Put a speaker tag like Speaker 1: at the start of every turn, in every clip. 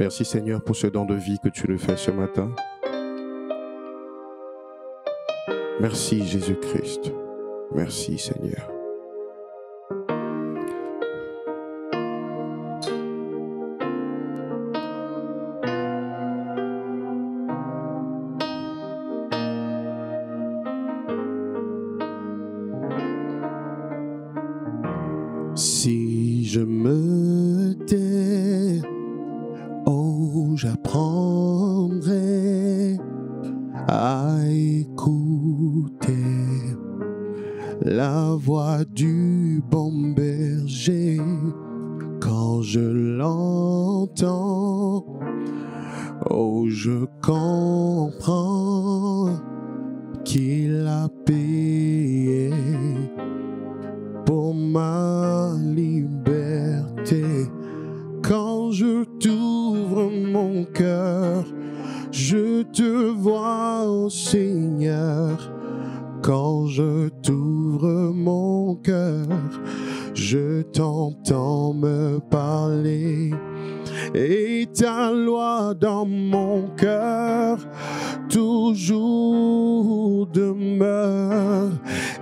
Speaker 1: Merci Seigneur pour ce don de vie que tu nous fais ce matin. Merci Jésus-Christ. Merci Seigneur. Si je me tais, oh, j'apprendrai à écouter la voix du bon berger. Quand je l'entends, oh, je comprends qu'il a payé pour ma liberté. Quand je t'ouvre mon cœur, je te vois, oh Seigneur. Quand je t'ouvre mon cœur, je t'entends me parler. Et ta loi dans mon cœur toujours demeure.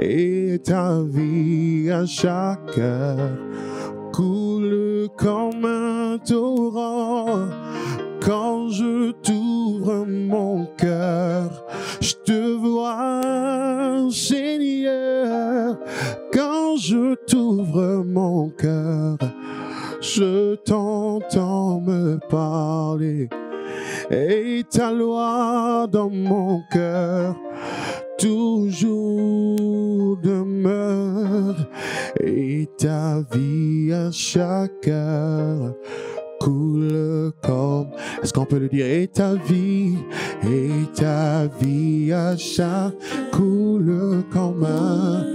Speaker 1: Et ta vie à chaque heure coule comme un torrent. Quand je t'ouvre mon cœur, je te vois, Seigneur. Quand je t'ouvre mon cœur, je t'entends me parler. Et ta loi dans mon cœur toujours demeure. Et ta vie à chaque heure coule comme... Est-ce qu'on peut le dire? Et ta vie à chaque coule comme un...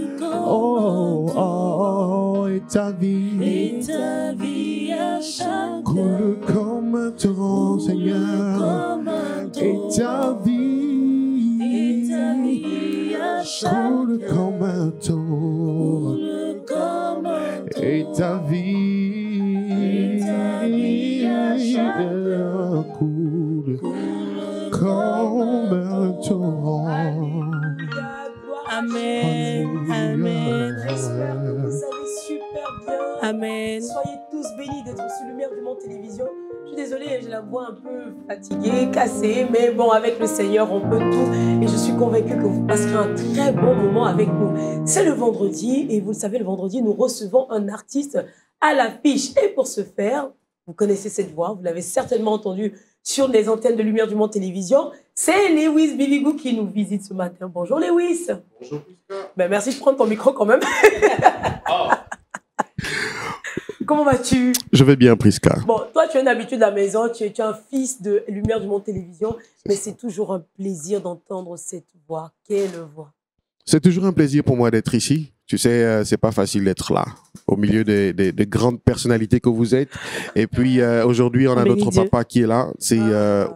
Speaker 1: Oh, oh, oh, et ta vie
Speaker 2: à chaque
Speaker 1: coule comme un torrent, Seigneur. Et ta vie à chaque coule comme un torrent. Et ta vie coule comme un torrent.
Speaker 2: Amen. Amen.
Speaker 3: J'espère que vous allez super bien.
Speaker 2: Amen.
Speaker 3: Soyez tous bénis d'être sur Lumière du Monde Télévision. Je suis désolée, j'ai la voix un peu fatiguée, cassée, mais bon, avec le Seigneur, on peut tout. Et je suis convaincue que vous passerez un très bon moment avec nous. C'est le vendredi, et vous le savez, le vendredi, nous recevons un artiste à l'affiche. Et pour ce faire, vous connaissez cette voix, vous l'avez certainement entendue sur les antennes de Lumière du Monde Télévision. C'est Lewis Bibigou qui nous visite ce matin. Bonjour Lewis.
Speaker 1: Bonjour.
Speaker 3: Ben, merci de prendre ton micro quand même.
Speaker 1: Oh.
Speaker 3: Comment vas-tu?
Speaker 1: Je vais bien, Prisca.
Speaker 3: Bon, toi, tu es un habitué de la maison, tu es un fils de Lumière du Monde Télévision, mais c'est toujours un plaisir d'entendre cette voix. Quelle voix?
Speaker 1: C'est toujours un plaisir pour moi d'être ici. Tu sais, c'est pas facile d'être là, au milieu des grandes personnalités que vous êtes. Et puis, aujourd'hui, on a notre papa qui est là.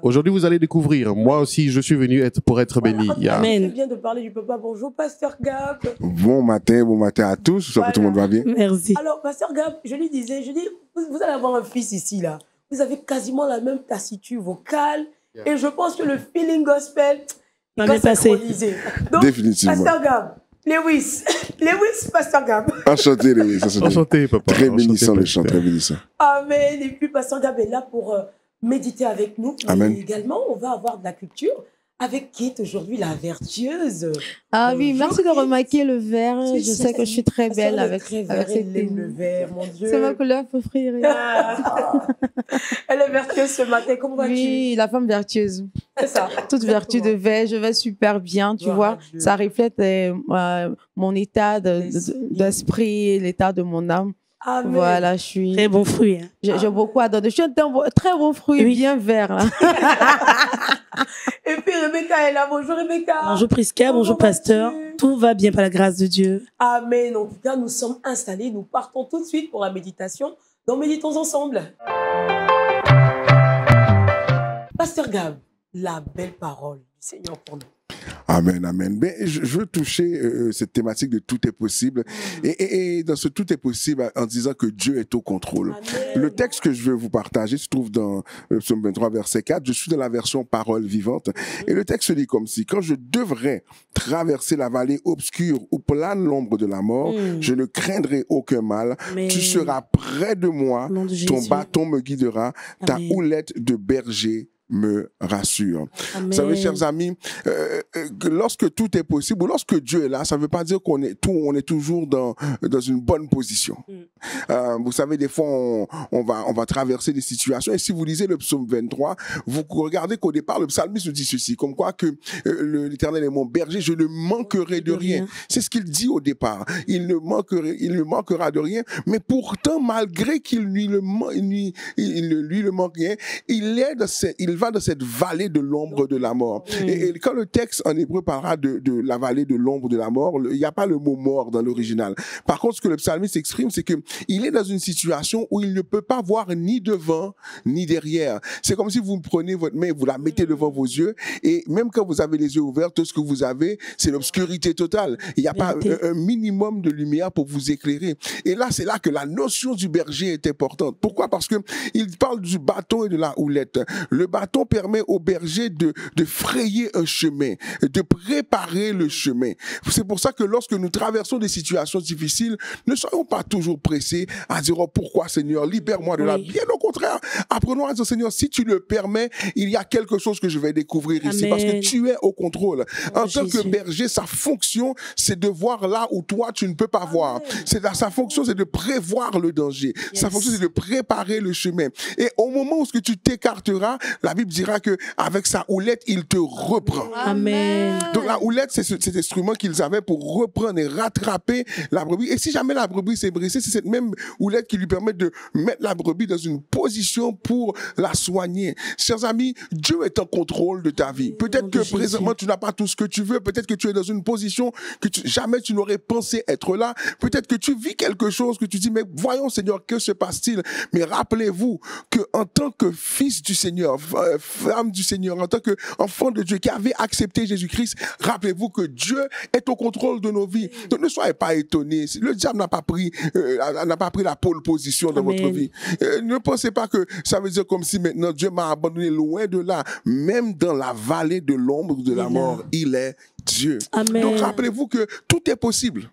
Speaker 1: Aujourd'hui, vous allez découvrir. Moi aussi, je suis venu pour être béni.
Speaker 3: Amen. C'est bien de parler du papa. Bonjour, Pasteur Gab.
Speaker 4: Bon matin à tous. J'espère que tout le monde va bien.
Speaker 2: Merci.
Speaker 3: Alors, Pasteur Gab, je lui disais, vous allez avoir un fils ici, là. Vous avez quasiment la même tassiture vocale. Et je pense que le feeling gospel va synchroniser. Donc,
Speaker 4: définitivement.
Speaker 3: Pasteur Gab. Lewis, Pasteur Gab.
Speaker 4: Enchanté, Lewis.
Speaker 1: Enchanté, papa.
Speaker 4: Très bénissant le chant, très bénissant.
Speaker 3: Amen. Et puis, Pasteur Gab est là pour méditer avec nous.
Speaker 4: Amen.
Speaker 3: Et également, on va avoir de la culture avec qui est aujourd'hui la vertueuse.
Speaker 5: Ah oui, merci de remarquer le vert. Je sais que je suis très belle avec cette
Speaker 3: le vert, mon Dieu.
Speaker 5: C'est ma couleur préférée.
Speaker 3: Elle est vertueuse ce matin. Comment vas-tu?
Speaker 5: Oui, la femme vertueuse.
Speaker 3: C'est ça.
Speaker 5: Toute vertu de vert, je vais super bien, tu vois. Ça reflète mon état d'esprit, l'état de mon âme.
Speaker 3: Amen.
Speaker 5: Voilà, je suis...
Speaker 2: Très bon fruit. Hein.
Speaker 5: J'ai beaucoup adoré. Je suis un très bon fruit, oui. Bien vert. Là.
Speaker 3: Et puis Rebecca est là. Bonjour Rebecca.
Speaker 2: Bonjour Prisca, bonjour Pasteur. Tout va bien par la grâce de Dieu.
Speaker 3: Amen. En tout cas, nous sommes installés. Nous partons tout de suite pour la méditation. Donc, méditons ensemble. Pasteur Gab, la belle parole du Seigneur pour nous.
Speaker 4: Amen, amen. Ben, je veux toucher cette thématique de tout est possible. Et dans ce tout est possible en disant que Dieu est au contrôle.
Speaker 3: Amen.
Speaker 4: Le texte que je veux vous partager se trouve dans le psaume 23, verset 4. Je suis dans la version parole vivante. Et le texte dit comme si, quand je devrais traverser la vallée obscure où plane l'ombre de la mort, je ne craindrai aucun mal.
Speaker 2: Amen.
Speaker 4: Tu seras près de moi.
Speaker 2: Au nom de
Speaker 4: Ton
Speaker 2: Jésus.
Speaker 4: bâton me guidera. Ta
Speaker 2: Amen.
Speaker 4: houlette de berger me rassure.
Speaker 2: Amen.
Speaker 4: Vous savez, chers amis, que lorsque tout est possible, ou lorsque Dieu est là, ça ne veut pas dire on est toujours dans une bonne position. Vous savez, des fois, on va traverser des situations, et si vous lisez le psaume 23, vous regardez qu'au départ, le psalmiste dit ceci, comme quoi que l'Éternel est mon berger, je ne manquerai de rien. C'est ce qu'il dit au départ. Il ne manquera de rien, mais pourtant, malgré qu'il lui le manque rien, il va dans cette vallée de l'ombre de la mort. Et quand le texte en hébreu parlera de la vallée de l'ombre de la mort, il n'y a pas le mot mort dans l'original. Par contre, ce que le psalmiste exprime, c'est que il est dans une situation où il ne peut pas voir ni devant ni derrière. C'est comme si vous prenez votre main et vous la mettez devant vos yeux, et même quand vous avez les yeux ouverts, tout ce que vous avez, c'est l'obscurité totale. Il n'y a pas un minimum de lumière pour vous éclairer. Et là, c'est là que la notion du berger est importante. Pourquoi? Parce que il parle du bâton et de la houlette. Le bâton permet au berger de frayer un chemin, de préparer le chemin. C'est pour ça que lorsque nous traversons des situations difficiles, ne soyons pas toujours pressés à dire, oh, pourquoi Seigneur, libère-moi de là. Bien au contraire, apprenons à dire, Seigneur, si tu le permets, il y a quelque chose que je vais découvrir ici, parce que tu es au contrôle. En tant que berger, sa fonction, c'est de voir là où toi, tu ne peux pas voir. Sa fonction, c'est de prévoir le danger. Sa fonction, c'est de préparer le chemin. Et au moment où tu t'écarteras, la Bible dira que avec sa houlette, il te reprend.
Speaker 2: Amen.
Speaker 4: Donc la houlette, c'est cet instrument qu'ils avaient pour reprendre et rattraper la brebis. Et si jamais la brebis s'est blessée, c'est cette même houlette qui lui permet de mettre la brebis dans une position pour la soigner. Chers amis, Dieu est en contrôle de ta vie. Peut-être que présentement, tu n'as pas tout ce que tu veux. Peut-être que tu es dans une position que jamais tu n'aurais pensé être là. Peut-être que tu vis quelque chose que tu dis, mais voyons Seigneur, que se passe-t-il? Mais rappelez-vous que en tant que fils du Seigneur, femme du Seigneur, en tant qu'enfant de Dieu qui avait accepté Jésus-Christ, rappelez-vous que Dieu est au contrôle de nos vies. Donc ne soyez pas étonnés. Le diable n'a pas pris la pole position dans votre vie. Ne pensez pas que ça veut dire comme si maintenant Dieu m'a abandonné, loin de là. Même dans la vallée de l'ombre de la mort, il est Dieu.
Speaker 2: Amen.
Speaker 4: Donc rappelez-vous que tout est possible.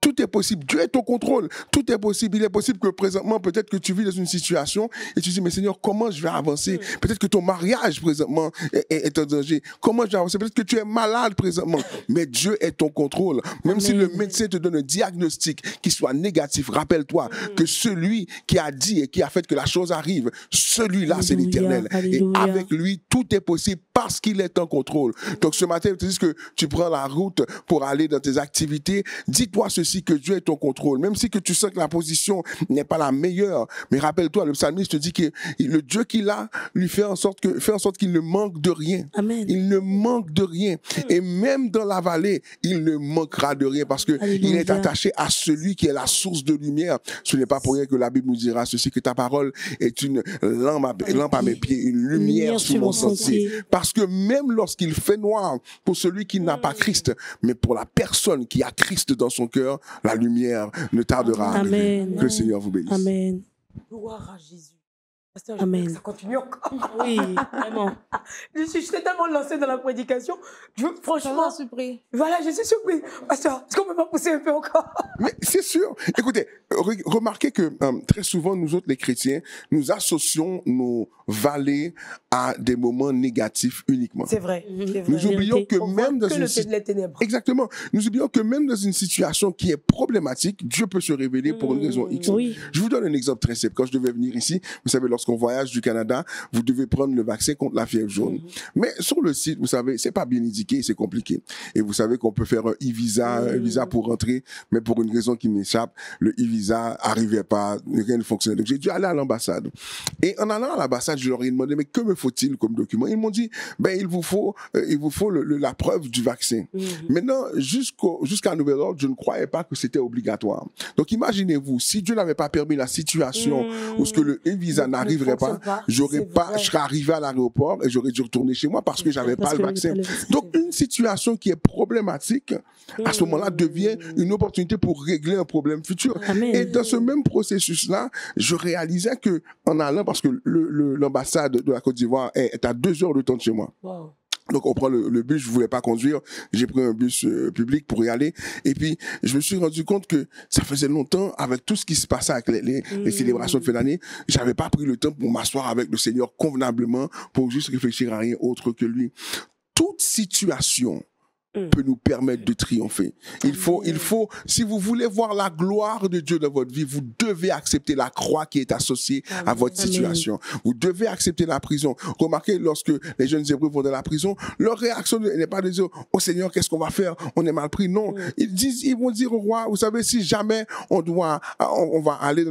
Speaker 4: Tout est possible. Dieu est au contrôle. Tout est possible. Il est possible que présentement, peut-être que tu vis dans une situation et tu dis, mais Seigneur, comment je vais avancer? Peut-être que ton mariage présentement est en danger. Comment je vais avancer? Peut-être que tu es malade présentement. Mais Dieu est au contrôle. Même si le médecin te donne un diagnostic qui soit négatif, rappelle-toi que celui qui a dit et qui a fait que la chose arrive, celui-là, c'est l'Éternel. Et avec lui, tout est possible parce qu'il est en contrôle. Donc ce matin, tu dis que tu prends la route pour aller dans tes activités. Dis-toi ceci, que Dieu est au contrôle. Même si que tu sens que la position n'est pas la meilleure. Mais rappelle-toi, le psalmiste te dit que le Dieu qu'il a lui fait en sorte qu'il ne manque de rien.
Speaker 2: Amen.
Speaker 4: Il ne manque de rien. Et même dans la vallée, il ne manquera de rien parce que il est attaché à celui qui est la source de lumière. Ce n'est pas pour rien que la Bible nous dira ceci, que ta parole est une lampe à mes pieds, une lumière sur mon sentier. Parce que même lorsqu'il fait noir pour celui qui n'a pas Christ, mais pour la personne qui a Christ dans son cœur, la lumière ne tardera à arriver. Que le Seigneur vous bénisse.
Speaker 2: Amen.
Speaker 3: Gloire à Jésus. Pasteur,
Speaker 2: Amen.
Speaker 3: ça continue encore.
Speaker 2: Oui, vraiment.
Speaker 3: Je suis tellement lancée dans la prédication. Franchement,
Speaker 5: surpris.
Speaker 3: Voilà, je suis surpris. Pasteur, est-ce qu'on peut pas pousser un peu encore?
Speaker 4: Mais c'est sûr. Écoutez, remarquez que très souvent, nous autres, les chrétiens, nous associons nos vallées à des moments négatifs uniquement.
Speaker 3: C'est vrai.
Speaker 4: Nous oublions que même dans
Speaker 3: les ténèbres.
Speaker 4: Exactement. Nous oublions que même dans une situation qui est problématique, Dieu peut se révéler pour une raison X.
Speaker 2: Oui.
Speaker 4: Je vous donne un exemple très simple. Quand je devais venir ici, vous savez, lorsqu'on voyage du Canada, vous devez prendre le vaccin contre la fièvre jaune. Mais sur le site, vous savez, c'est pas bien indiqué, c'est compliqué. Et vous savez qu'on peut faire un e-visa, un visa pour rentrer, mais pour une raison qui m'échappe, le e-visa arrivait pas, rien ne fonctionnait. Donc j'ai dû aller à l'ambassade. Et en allant à l'ambassade, quand je leur ai demandé, mais que me faut-il comme document? Ils m'ont dit, ben, il vous faut la preuve du vaccin. Maintenant, jusqu'à nouvel ordre, je ne croyais pas que c'était obligatoire. Donc, imaginez-vous, si Dieu n'avait pas permis la situation où ce que le visa n'arriverait pas, je serais arrivé à l'aéroport et j'aurais dû retourner chez moi parce que j'avais pas le vaccin. Donc, une situation qui est problématique, à ce moment-là, devient une opportunité pour régler un problème futur. Et dans ce même processus-là, je réalisais que, en allant, parce que l'ambassade de la Côte d'Ivoire est à 2 heures de temps de chez moi. Wow. Donc, on prend le bus, je voulais pas conduire, j'ai pris un bus public pour y aller. Et puis, je me suis rendu compte que ça faisait longtemps, avec tout ce qui se passait avec les célébrations de fin d'année, j'avais pas pris le temps pour m'asseoir avec le Seigneur convenablement, pour juste réfléchir à rien autre que lui. Toute situation peut nous permettre de triompher. Il faut, si vous voulez voir la gloire de Dieu dans votre vie, vous devez accepter la croix qui est associée à votre situation. Vous devez accepter la prison. Remarquez, lorsque les jeunes Hébreux vont dans la prison, leur réaction n'est pas de dire, oh Seigneur, qu'est-ce qu'on va faire? On est mal pris. Non. Ils vont dire au roi, vous savez, si jamais on va aller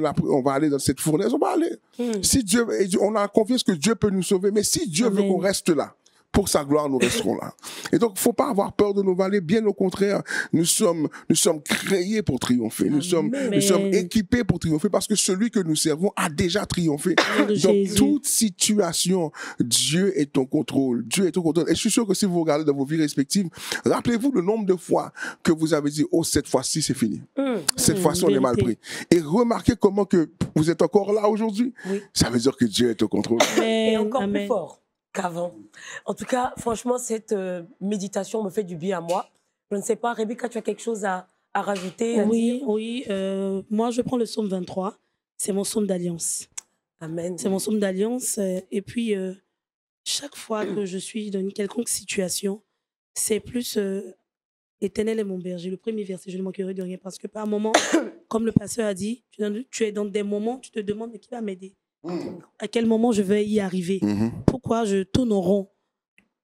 Speaker 4: dans cette fournaise, on va aller. Si Dieu, on a confiance que Dieu peut nous sauver, mais si Dieu veut qu'on reste là, pour sa gloire, nous resterons là. Et donc, faut pas avoir peur de nos vallées. Bien au contraire, nous sommes créés pour triompher. Nous sommes équipés pour triompher parce que celui que nous servons a déjà triomphé. Dans toute situation, Dieu est au contrôle. Dieu est au contrôle. Et je suis sûr que si vous regardez dans vos vies respectives, rappelez-vous le nombre de fois que vous avez dit, oh, cette fois-ci, c'est fini. Cette fois-ci, on est mal pris. Et remarquez comment que vous êtes encore là aujourd'hui. Ça veut dire que Dieu est au contrôle.
Speaker 3: Et encore plus fort qu'avant. En tout cas, franchement, cette méditation me fait du bien à moi. Je ne sais pas, Rebecca, tu as quelque chose à rajouter, à dire?
Speaker 2: Oui. Moi, je prends le psaume 23. C'est mon psaume d'alliance.
Speaker 3: Amen.
Speaker 2: C'est mon psaume d'alliance. Et puis, chaque fois que je suis dans une quelconque situation, c'est plus Éternel est mon berger. Le premier verset, je ne manquerai de rien. Parce que par moment, comme le pasteur a dit, tu es dans des moments, tu te demandes mais qui va m'aider? À quel moment je vais y arriver? Pourquoi je tourne en rond?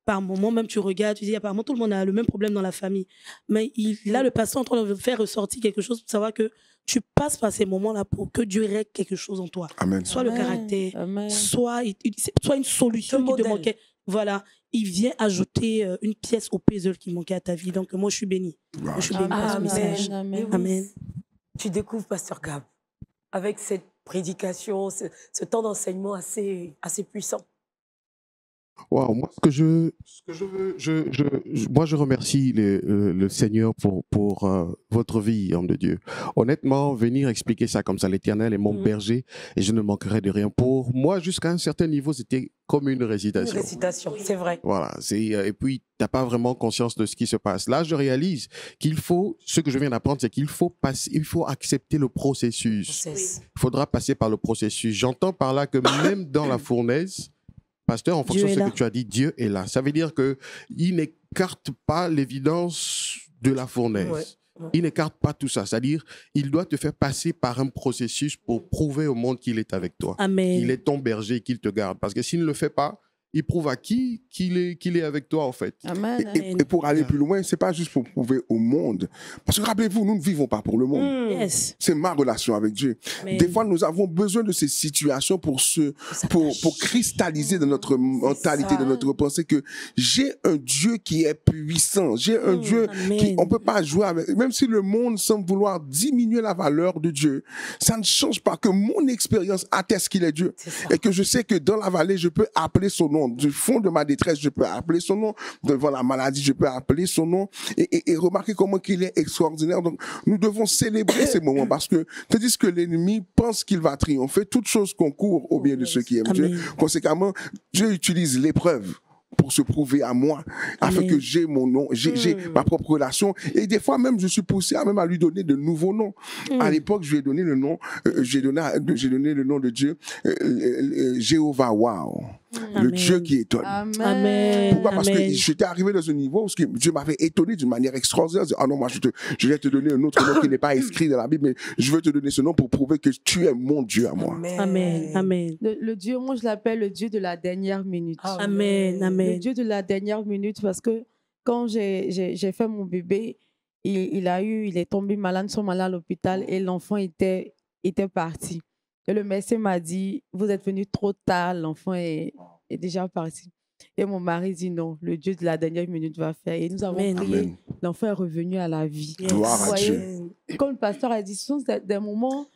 Speaker 2: Par moment, même tu regardes, tu dis apparemment tout le monde a le même problème dans la famille. Mais là, le pasteur est en train de faire ressortir quelque chose pour savoir que tu passes par ces moments-là pour que Dieu règle quelque chose en toi.
Speaker 4: Amen.
Speaker 2: Soit le caractère, soit une solution qui te manquait. Voilà, il vient ajouter une pièce au puzzle qui manquait à ta vie. Donc moi, je suis bénie. Wow. Je suis bénie par ce message. Amen.
Speaker 3: Tu découvres Pasteur Gab avec cette prédication, ce temps d'enseignement assez puissant.
Speaker 1: Wow, moi, ce que je veux, je remercie le Seigneur pour votre vie, homme de Dieu. Honnêtement, venir expliquer ça comme ça, l'Éternel est mon berger et je ne manquerai de rien. Pour moi, jusqu'à un certain niveau, c'était comme une récitation.
Speaker 3: Une récitation, c'est vrai.
Speaker 1: Voilà, et puis, tu n'as pas vraiment conscience de ce qui se passe. Là, je réalise ce que je viens d'apprendre, c'est qu'il faut accepter le processus. Il faudra passer par le processus. J'entends par là que même dans la fournaise, pasteur, en fonction de ce que tu as dit, Dieu est là. Ça veut dire qu'il n'écarte pas l'évidence de la fournaise. Il n'écarte pas tout ça. C'est-à-dire il doit te faire passer par un processus pour prouver au monde qu'il est avec toi.
Speaker 2: Amen.
Speaker 1: Qu'il est ton berger et qu'il te garde. Parce que s'il ne le fait pas, il prouve à qui qu'il est avec toi, en fait.
Speaker 5: Amen.
Speaker 4: Et pour aller plus loin, c'est pas juste pour prouver au monde. Parce que rappelez-vous, nous ne vivons pas pour le monde.
Speaker 2: Yes.
Speaker 4: C'est ma relation avec Dieu.
Speaker 2: Amen.
Speaker 4: Des fois, nous avons besoin de ces situations pour cristalliser dans notre mentalité, dans notre pensée que j'ai un Dieu qui est puissant. J'ai un Dieu qui, on peut pas jouer avec. Même si le monde semble vouloir diminuer la valeur de Dieu, ça ne change pas que mon expérience atteste qu'il est Dieu. Et que je sais que dans la vallée, je peux appeler son nom. Du fond de ma détresse, je peux appeler son nom. Devant la maladie, je peux appeler son nom. Et remarquer comment qu'il est extraordinaire. Donc, nous devons célébrer ces moments parce que, tandis que l'ennemi pense qu'il va triompher, toute chose concourt au bien de ceux qui aiment Dieu. Conséquemment, Dieu utilise l'épreuve pour se prouver à moi, afin que j'ai mon nom, j'ai ma propre relation. Et des fois même, je suis poussé à lui donner de nouveaux noms. À l'époque, je lui ai donné le nom, j'ai donné le nom de Dieu, Jéhovah Wow. Le Dieu qui étonne.
Speaker 2: Amen.
Speaker 4: Pourquoi? Parce que j'étais arrivé dans un niveau où Dieu m'avait étonné d'une manière extraordinaire. Ah non, moi, je vais te donner un autre nom qui n'est pas inscrit dans la Bible, mais je veux te donner ce nom pour prouver que tu es mon Dieu à moi.
Speaker 2: Amen. Amen.
Speaker 5: Le Dieu, moi, je l'appelle le Dieu de la dernière minute.
Speaker 2: Amen. Amen.
Speaker 5: Le Dieu de la dernière minute, parce que quand j'ai fait mon bébé, il est tombé malade, son malade à l'hôpital et l'enfant était parti. Et le médecin m'a dit, vous êtes venu trop tard, l'enfant est déjà parti. Et mon mari dit non, le Dieu de la dernière minute va faire. Et nous avons prié, l'enfant est revenu à la vie.
Speaker 4: Gloire à Dieu.
Speaker 5: Comme le pasteur a dit, ce sont des moments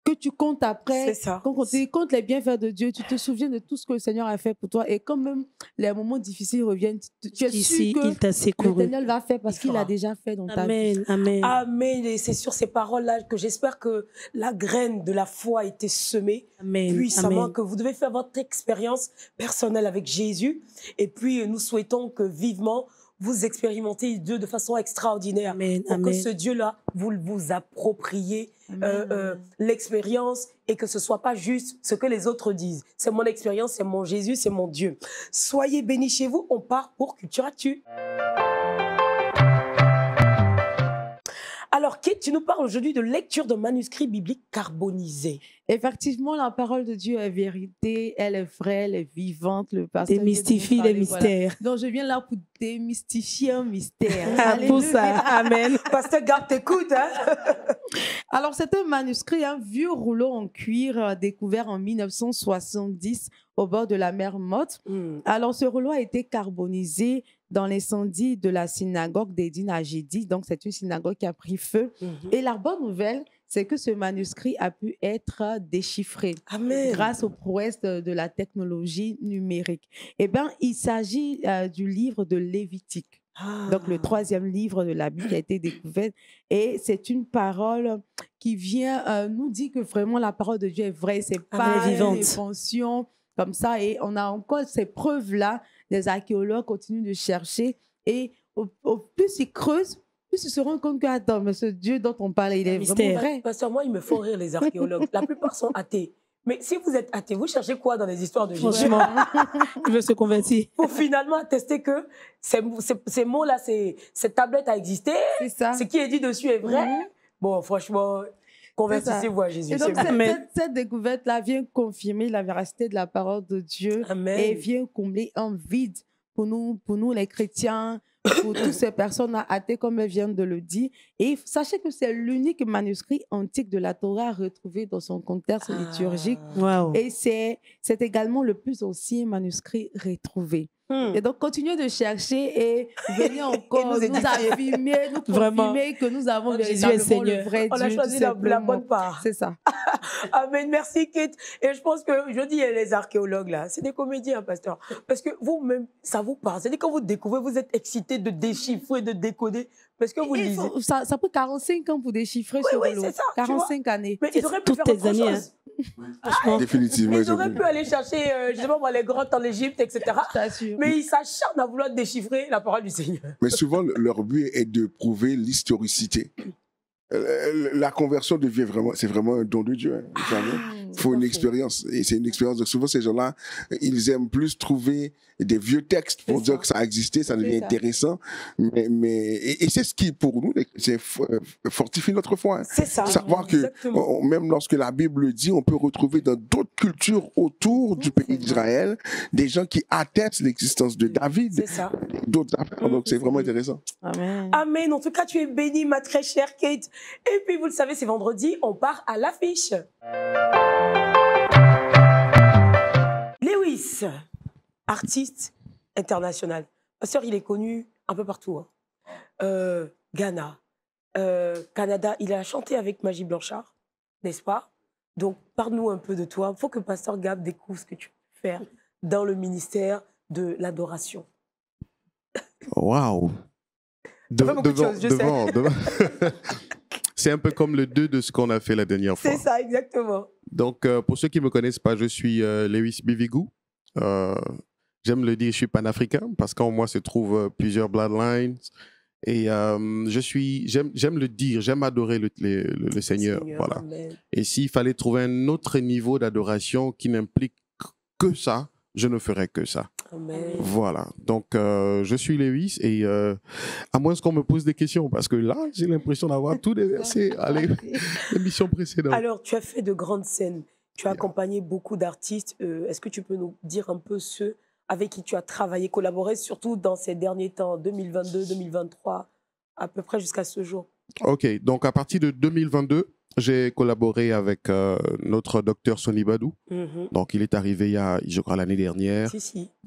Speaker 5: que tu comptes après. Quand tu comptes les bienfaits de Dieu, tu te souviens de tout ce que le Seigneur a fait pour toi. Et quand même les moments difficiles reviennent, tu es sûr que l'Éternel va faire parce qu'il a déjà fait dans ta vie.
Speaker 3: Amen. Amen. Et c'est sur ces paroles-là que j'espère que la graine de la foi a été semée puissamment, que vous devez faire votre expérience personnelle avec Jésus. Et puis, nous souhaitons que vivement, vous expérimentez Dieu de façon extraordinaire. Pour que ce Dieu-là, vous vous appropriez l'expérience et que ce ne soit pas juste ce que les autres disent. C'est mon expérience, c'est mon Jésus, c'est mon Dieu. Soyez bénis chez vous. On part pour Culture Actu. Alors, Kate, tu nous parles aujourd'hui de lecture de manuscrits bibliques carbonisés.
Speaker 5: Effectivement, la parole de Dieu est vérité, elle est vraie, elle est vivante. Le pasteur
Speaker 2: démystifie les mystères.
Speaker 5: Donc, je viens là pour démystifier un mystère.
Speaker 2: Pour ça, amen.
Speaker 3: Pasteur Gab t'écoute, hein?
Speaker 5: Alors, c'est un manuscrit, un vieux rouleau en cuir découvert en 1970 au bord de la mer Morte. Alors, ce rouleau a été carbonisé dans l'incendie de la synagogue d'Edin Agedi. Donc, c'est une synagogue qui a pris feu. Et la bonne nouvelle, c'est que ce manuscrit a pu être déchiffré grâce aux prouesses de la technologie numérique. Eh bien, il s'agit du livre de Lévitique. Donc, le 3e livre de la Bible qui a été découvert. Et c'est une parole qui vient nous dire que vraiment la parole de Dieu est vraie. C'est pas une invention comme ça. Et on a encore ces preuves-là. Les archéologues continuent de chercher. Et au plus ils creusent, plus ils se rendent compte que, attends, mais ce Dieu dont on parle, il est vraiment vrai.
Speaker 3: Parce que moi, ils me font rire, les archéologues. La plupart sont athées. Mais si vous êtes athée, vous cherchez quoi dans les histoires de Jésus?
Speaker 2: Franchement, il veut se convertir.
Speaker 3: Pour finalement attester que ces mots-là, cette tablette a existé, ce qui est dit dessus est vrai. Bon, franchement, convertissez-vous à Jésus.
Speaker 5: Et donc, cette découverte-là vient confirmer la véracité de la parole de Dieu. Et vient combler un vide pour nous les chrétiens, pour toutes ces personnes athées, comme elles viennent de le dire. Et sachez que c'est l'unique manuscrit antique de la Torah retrouvé dans son contexte liturgique. Et c'est également le plus ancien manuscrit retrouvé. Et donc, continuez de chercher et venez encore nous affirmer, nous confirmer que nous avons véritablement le vrai Dieu.
Speaker 3: On a choisi la bonne part.
Speaker 5: C'est ça.
Speaker 3: Amen. Merci, Kate. Et je pense que, je dis, les archéologues, là, c'est des comédiens, pasteur. Parce que vous-même, ça vous parle. C'est-à-dire, quand vous découvrez, vous êtes excité de déchiffrer, de décoder. Parce que vous lisez.
Speaker 5: Ça peut 45 ans pour déchiffrer ce rouleau.
Speaker 3: C'est ça.
Speaker 5: 45 années.
Speaker 3: Mais ils auraient pu faire autre chose.
Speaker 4: Définitivement.
Speaker 3: Ils auraient pu aller chercher, je sais pas moi, les grottes en Égypte, etc. Mais ils s'acharnent à vouloir déchiffrer la parole du Seigneur.
Speaker 4: Mais souvent, leur but est de prouver l'historicité. La conversion devient vraiment, c'est vraiment un don de Dieu. Il faut une expérience. Et c'est une expérience. Donc souvent, ces gens-là, ils aiment plus trouver des vieux textes pour dire que ça a existé, ça devient intéressant. Et c'est ce qui, pour nous, fortifie notre foi.
Speaker 3: C'est ça.
Speaker 4: Savoir que même lorsque la Bible le dit, on peut retrouver dans d'autres cultures autour du pays d'Israël des gens qui attestent l'existence de David, d'autres affaires. Donc c'est vraiment intéressant.
Speaker 5: Amen.
Speaker 3: Amen. En tout cas, tu es bénie, ma très chère Kate. Et puis, vous le savez, c'est vendredi, on part à l'affiche. Lewis, artiste international. Pasteur, il est connu un peu partout. Ghana, Canada. Il a chanté avec Magie Blanchard, n'est-ce pas? Donc, parle-nous un peu de toi. Il faut que Pasteur Gab découvre ce que tu peux faire dans le ministère de l'adoration.
Speaker 1: Waouh! Devant. C'est un peu comme le 2 de ce qu'on a fait la dernière fois.
Speaker 3: C'est ça, exactement.
Speaker 1: Donc, pour ceux qui ne me connaissent pas, je suis Lewis Bivigou. J'aime le dire, je suis panafricain parce qu'en moi se trouvent plusieurs bloodlines. Et j'aime le dire, j'aime adorer le Seigneur. Voilà.
Speaker 3: Amen.
Speaker 1: Et s'il fallait trouver un autre niveau d'adoration qui n'implique que ça, je ne ferais que ça.
Speaker 3: Amen.
Speaker 1: Voilà. Donc, je suis Lewis et à moins qu'on me pose des questions, parce que là, j'ai l'impression d'avoir tout déversé à l'émission précédente.
Speaker 3: Alors, tu as fait de grandes scènes. Tu as accompagné beaucoup d'artistes. Est-ce que tu peux nous dire un peu ceux avec qui tu as travaillé, collaboré, surtout dans ces derniers temps, 2022, 2023, à peu près jusqu'à ce jour?
Speaker 1: Ok, donc à partir de 2022, j'ai collaboré avec notre docteur Sonny Badou. Donc il est arrivé il y a, je crois, l'année dernière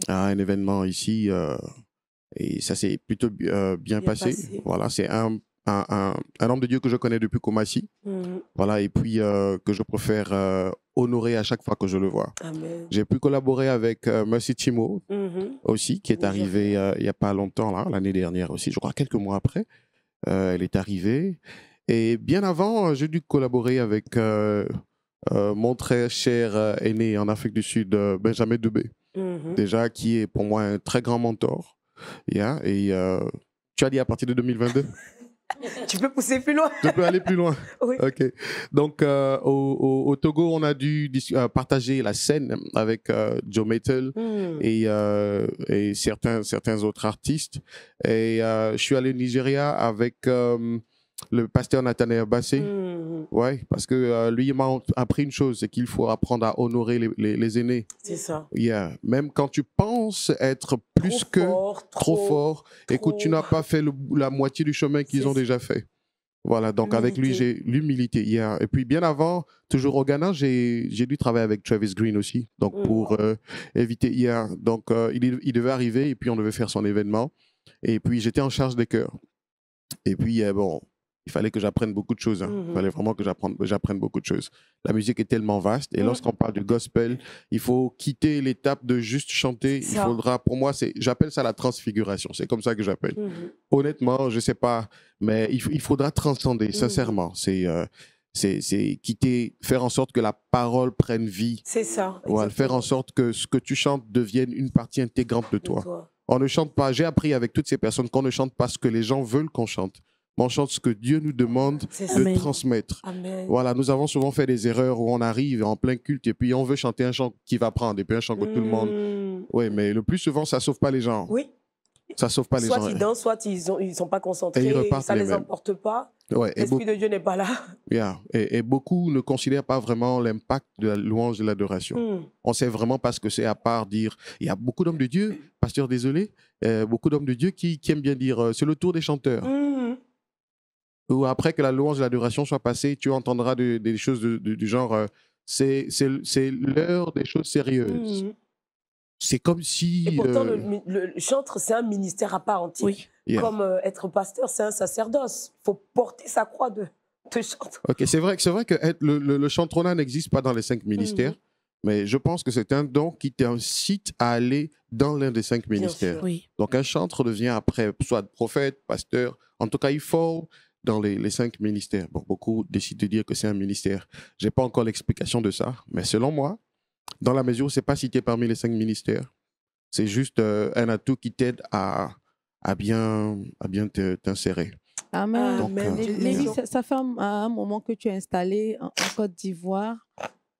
Speaker 1: à un événement ici et ça s'est plutôt bien passé. Voilà, c'est un homme de Dieu que je connais depuis Koumassi. Voilà, et puis que je préfère honorer à chaque fois que je le vois. J'ai pu collaborer avec Mercy Chimo aussi, qui est arrivé il n'y a pas longtemps, là, l'année dernière aussi, je crois quelques mois après. Elle est arrivée. Et bien avant, j'ai dû collaborer avec mon très cher aîné en Afrique du Sud, Benjamin Dubé, déjà, qui est pour moi un très grand mentor. Yeah, et tu as dit à partir de 2022?
Speaker 3: Tu peux pousser plus loin.
Speaker 1: Je peux aller plus loin.
Speaker 3: Oui.
Speaker 1: Ok. Donc, au Togo, on a dû partager la scène avec Joe Mettle et certains autres artistes. Et je suis allé au Nigeria avec le pasteur Nathanaël Bassé. Ouais, parce que lui, il m'a appris une chose, c'est qu'il faut apprendre à honorer les aînés.
Speaker 3: C'est ça.
Speaker 1: Yeah. Même quand tu penses être plus trop fort, écoute, tu n'as pas fait la moitié du chemin qu'ils ont déjà fait. Voilà, donc avec lui, j'ai l'humilité. Yeah. Et puis bien avant, toujours au Ghana, j'ai dû travailler avec Travis Green aussi, donc pour éviter. Yeah. Donc il devait arriver et puis on devait faire son événement. Et puis j'étais en charge des chœurs. Et puis bon, il fallait que j'apprenne beaucoup de choses. Il fallait vraiment que j'apprenne beaucoup de choses. La musique est tellement vaste. Et lorsqu'on parle du gospel, il faut quitter l'étape de juste chanter. Il faudra, pour moi, j'appelle ça la transfiguration. C'est comme ça que j'appelle. Honnêtement, je ne sais pas, mais il faudra transcender, sincèrement. C'est quitter, faire en sorte que la parole prenne vie.
Speaker 3: C'est ça.
Speaker 1: Voilà, faire en sorte que ce que tu chantes devienne une partie intégrante de toi. On ne chante pas, j'ai appris avec toutes ces personnes qu'on ne chante pas ce que les gens veulent qu'on chante. Mais on chante ce que Dieu nous demande de transmettre.
Speaker 3: Amen.
Speaker 1: Voilà, nous avons souvent fait des erreurs où on arrive en plein culte et puis on veut chanter un chant qui va prendre et puis un chant que tout le monde... Oui, mais le plus souvent, ça ne sauve pas les gens.
Speaker 3: Oui.
Speaker 1: Ça sauve pas les gens.
Speaker 3: Soit ils dansent, soit ils ne sont pas concentrés, ça ne les emporte pas.
Speaker 1: Ouais,
Speaker 3: l'Esprit de Dieu n'est pas là.
Speaker 1: Yeah. Et beaucoup ne considèrent pas vraiment l'impact de la louange et de l'adoration. On sait vraiment pas ce que c'est à part dire... Il y a beaucoup d'hommes de Dieu, pasteur désolé, beaucoup d'hommes de Dieu qui aiment bien dire c'est le tour des chanteurs. Ou après que la louange et l'adoration soient passées, tu entendras des choses du genre c'est l'heure des choses sérieuses. C'est comme si...
Speaker 3: Et pourtant, le chantre, c'est un ministère à part entière.
Speaker 2: Oui.
Speaker 3: Comme être pasteur, c'est un sacerdoce. Il faut porter sa croix de chantre.
Speaker 1: Ok, c'est vrai que le chantronnat n'existe pas dans les 5 ministères, mais je pense que c'est un don qui t'incite à aller dans l'un des 5 ministères.
Speaker 2: Oui.
Speaker 1: Donc un chantre devient après soit prophète, pasteur, en tout cas il faut dans les 5 ministères. Bon, beaucoup décident de dire que c'est un ministère. Je n'ai pas encore l'explication de ça, mais selon moi, dans la mesure où ce n'est pas cité parmi les 5 ministères, c'est juste un atout qui t'aide à bien t'insérer.
Speaker 5: Amen.
Speaker 1: Donc,
Speaker 5: Lévi, ça fait un moment que tu es installé en Côte d'Ivoire.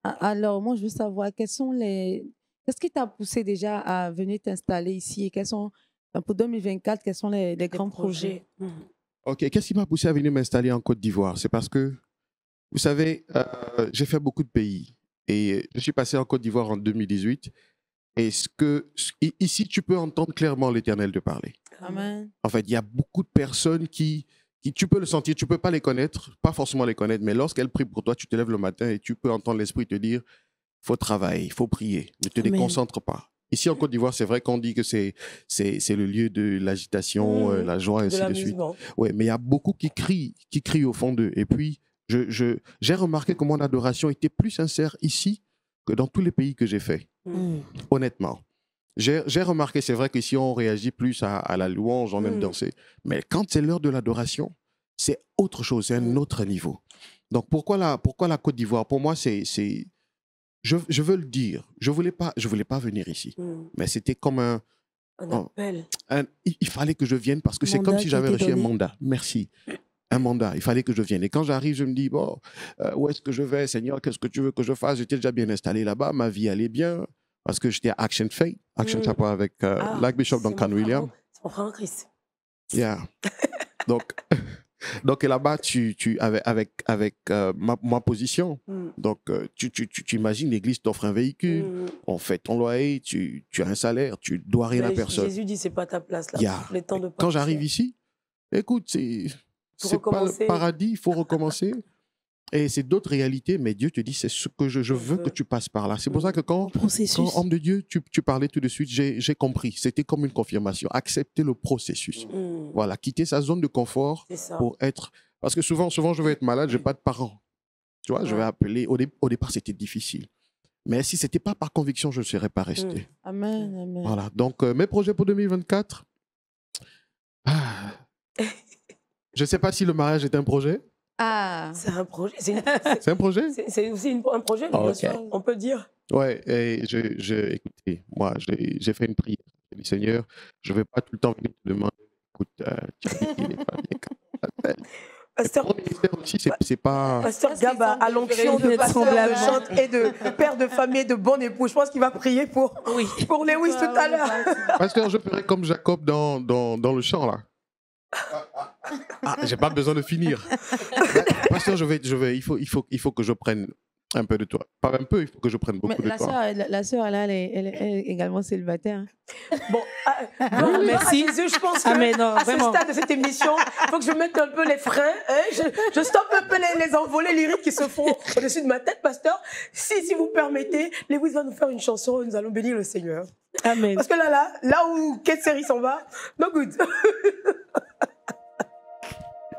Speaker 5: Alors, moi, je veux savoir qu'est-ce qui t'a poussé déjà à venir t'installer ici et pour 2024, quels sont les grands projets?
Speaker 1: Ok, qu'est-ce qui m'a poussé à venir m'installer en Côte d'Ivoire? C'est parce que, vous savez, j'ai fait beaucoup de pays et je suis passé en Côte d'Ivoire en 2018. Et ici, tu peux entendre clairement l'Éternel te parler.
Speaker 5: Amen.
Speaker 1: En fait, il y a beaucoup de personnes qui, tu peux le sentir, tu peux pas les connaître, pas forcément les connaître, mais lorsqu'elles prient pour toi, tu te lèves le matin et tu peux entendre l'Esprit te dire, il faut travailler, il faut prier, ne te déconcentre pas. Ici, en Côte d'Ivoire, c'est vrai qu'on dit que c'est le lieu de l'agitation, la joie, ainsi de suite. Ouais, mais il y a beaucoup qui crient au fond d'eux. Et puis, j'ai remarqué que mon adoration était plus sincère ici que dans tous les pays que j'ai fait. Honnêtement. J'ai remarqué, c'est vrai qu'ici, on réagit plus à la louange, on aime danser. Mais quand c'est l'heure de l'adoration, c'est autre chose, c'est un autre niveau. Donc, pourquoi la Côte d'Ivoire? Pour moi, je veux le dire, je voulais pas venir ici. Mais c'était comme un
Speaker 3: appel.
Speaker 1: Il fallait que je vienne parce que c'est comme si j'avais reçu un mandat. Merci. Un mandat, il fallait que je vienne. Et quand j'arrive, je me dis, bon, où est-ce que je vais, Seigneur, qu'est-ce que tu veux que je fasse? J'étais déjà bien installé là-bas, ma vie allait bien, parce que j'étais à Action Faith, Action Chapel avec l'Archbishop Duncan Williams.
Speaker 3: C'est mon frère Christ.
Speaker 1: Yeah. Donc là-bas, avec ma position, donc tu imagines, l'église t'offre un véhicule, on fait ton loyer, tu as un salaire, tu dois rien à personne.
Speaker 3: Jésus dit, c'est pas ta place là.
Speaker 1: Yeah.
Speaker 3: Les temps de
Speaker 1: quand j'arrive ici, écoute, c'est pas le paradis, il faut recommencer. Et c'est d'autres réalités, mais Dieu te dit, c'est ce que je veux que tu passes par là. C'est pour ça que quand homme de Dieu, tu parlais tout de suite, j'ai compris. C'était comme une confirmation. Accepter le processus. Voilà, quitter sa zone de confort pour être... Parce que souvent, je vais être malade, je n'ai pas de parents. Tu vois, je vais appeler. Au départ, c'était difficile. Mais si ce n'était pas par conviction, je ne serais pas resté.
Speaker 5: Amen, amen.
Speaker 1: Voilà, donc mes projets pour 2024. Je ne sais pas si le mariage est un projet.
Speaker 3: C'est un projet.
Speaker 1: C'est un projet?
Speaker 3: C'est aussi un projet, bien sûr, on peut dire.
Speaker 1: Ouais, et écoutez, moi, j'ai fait une prière. J'ai dit, Seigneur, je ne vais pas tout le temps venir te demander, écoute, tu dis qu'il n'est pas bien.
Speaker 3: Pasteur,
Speaker 1: aussi, c'est pas...
Speaker 3: Pasteur Gab a l'onction de pasteur de chante et de père de famille, de bon époux. Je pense qu'il va prier pour Lewis tout à l'heure.
Speaker 1: Pasteur, je ferai comme Jacob dans le chant, là. J'ai pas besoin de finir. Pasteur, il faut que je prenne un peu de toi. Pas un peu, il faut que je prenne beaucoup de toi.
Speaker 5: La sœur, elle est également célibataire.
Speaker 3: Bon, merci. Je pense qu'à ce stade de cette émission, il faut que je mette un peu les freins. Je stoppe un peu les envolées lyriques qui se font au-dessus de ma tête, pasteur. Si vous permettez, Lewis va nous faire une chanson où nous allons bénir le Seigneur.
Speaker 2: Amen.
Speaker 3: Parce que là où quelle série s'en va, no good.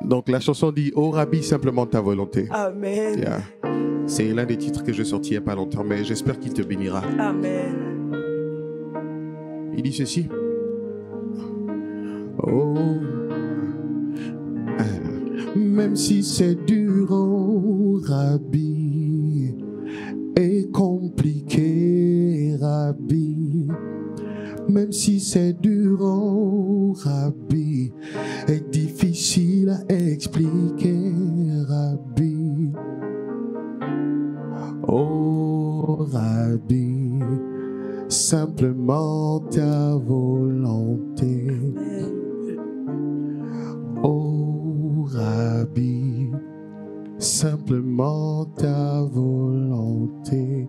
Speaker 1: Donc la chanson dit « Oh Rabbi, simplement ta volonté ».
Speaker 3: Amen.
Speaker 1: Yeah. C'est l'un des titres que j'ai sorti il n'y a pas longtemps, mais j'espère qu'il te bénira.
Speaker 3: Amen.
Speaker 1: Il dit ceci. Oh, même si c'est dur, oh Rabbi, et compliqué, Rabbi, même si c'est dur, oh Rabbi, et difficile à expliquer, Rabbi. Oh Rabbi, simplement ta volonté. Oh Rabbi, simplement ta volonté.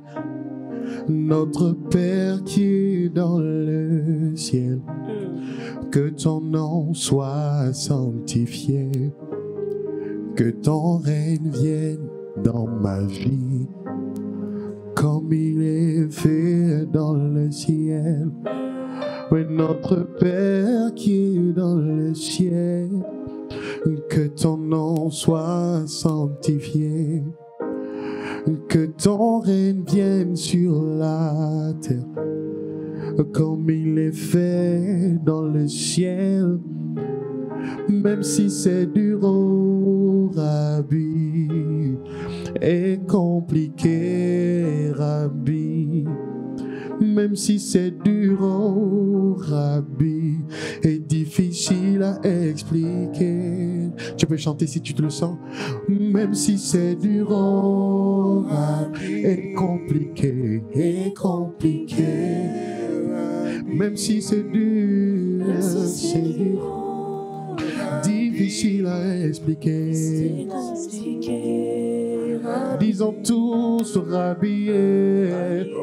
Speaker 1: Notre Père qui est dans le ciel, que ton nom soit sanctifié, que ton règne vienne dans ma vie, comme il est fait dans le ciel. Oui, notre Père qui est dans le ciel, que ton nom soit sanctifié, que ton règne vienne sur la terre, comme il est fait dans le ciel. Même si c'est dur, oh Rabbi, et compliqué, Rabbi, même si c'est dur, oh Rabbi, et difficile à expliquer. Tu peux chanter si tu te le sens. Même si c'est dur, oh Rabbi, et compliqué, même si c'est dur, difficile à expliquer. Disons tous Rabbi,